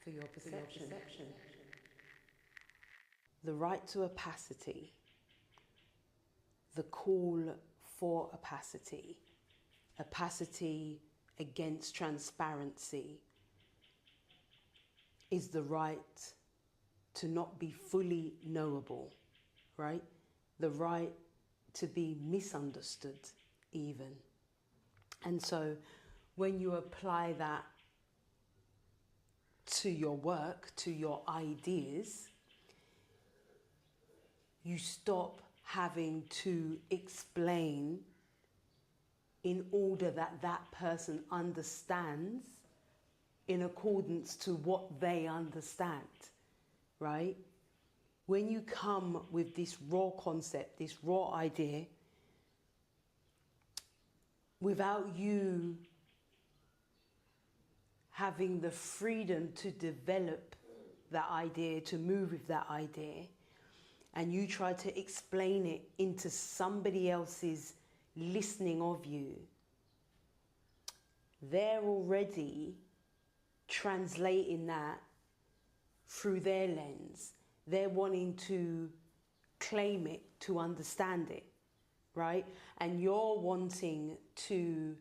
for your perception. The right to opacity, the call for opacity, opacity against transparency, is the right to not be fully knowable, right? The right to be misunderstood even. And so when you apply that to your work, to your ideas, you stop having to explain in order that that person understands in accordance to what they understand, right? When you come with this raw concept, this raw idea, without you having the freedom to develop that idea, to move with that idea, and you try to explain it into somebody else's listening of you, they're already translating that through their lens. They're wanting to claim it, to understand it, right? And you're wanting to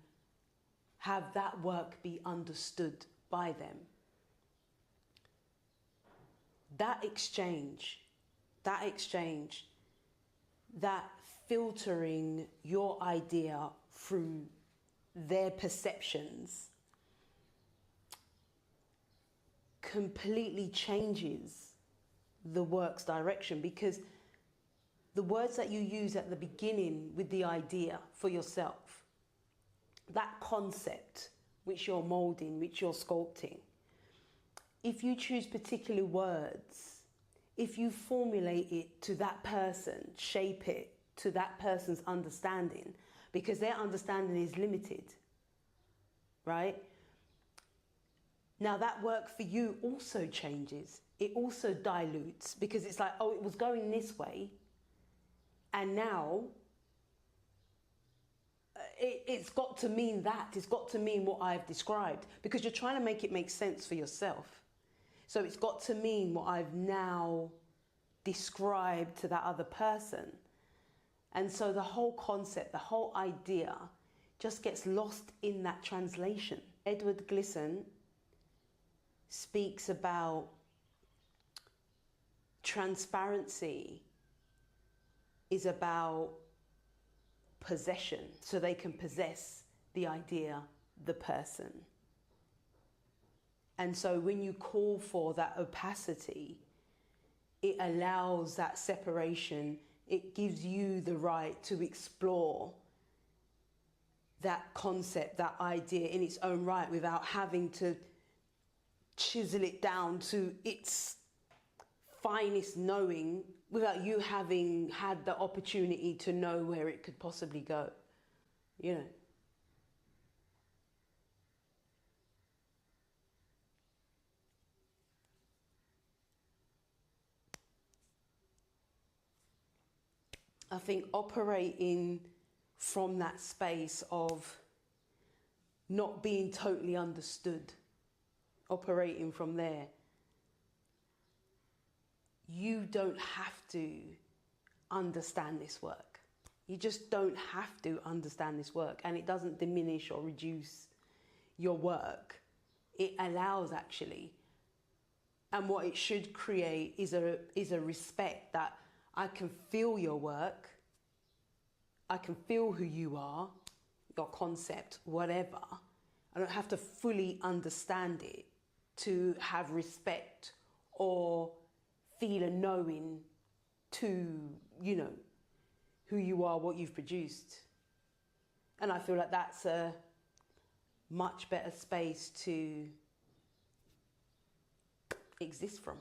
have that work be understood by them. That exchange, that filtering your idea through their perceptions completely changes the work's direction, because the words that you use at the beginning with the idea for yourself, that concept which you're molding, which you're sculpting, if you choose particular words, if you formulate it to that person, shape it to that person's understanding, because their understanding is limited, right? Now that work for you also changes. It also dilutes, because it's like, oh, it was going this way, and now it's got to mean that. It's got to mean what I've described, because you're trying to make it make sense for yourself. So it's got to mean what I've now described to that other person. And so the whole concept, the whole idea just gets lost in that translation. Edward Glissant speaks about transparency is about possession, so they can possess the idea, the person. And so when you call for that opacity, it allows that separation. It gives you the right to explore that concept, that idea in its own right, without having to chisel it down to its finest knowing, without you having had the opportunity to know where it could possibly go, you know. I think operating from that space of not being totally understood, operating from there, you don't have to understand this work. You just don't have to understand this work, and it doesn't diminish or reduce your work. It allows, actually, and what it should create is a respect that I can feel your work, I can feel who you are, your concept, whatever. I don't have to fully understand it to have respect or feel a knowing to, you know, who you are, what you've produced. And I feel like that's a much better space to exist from.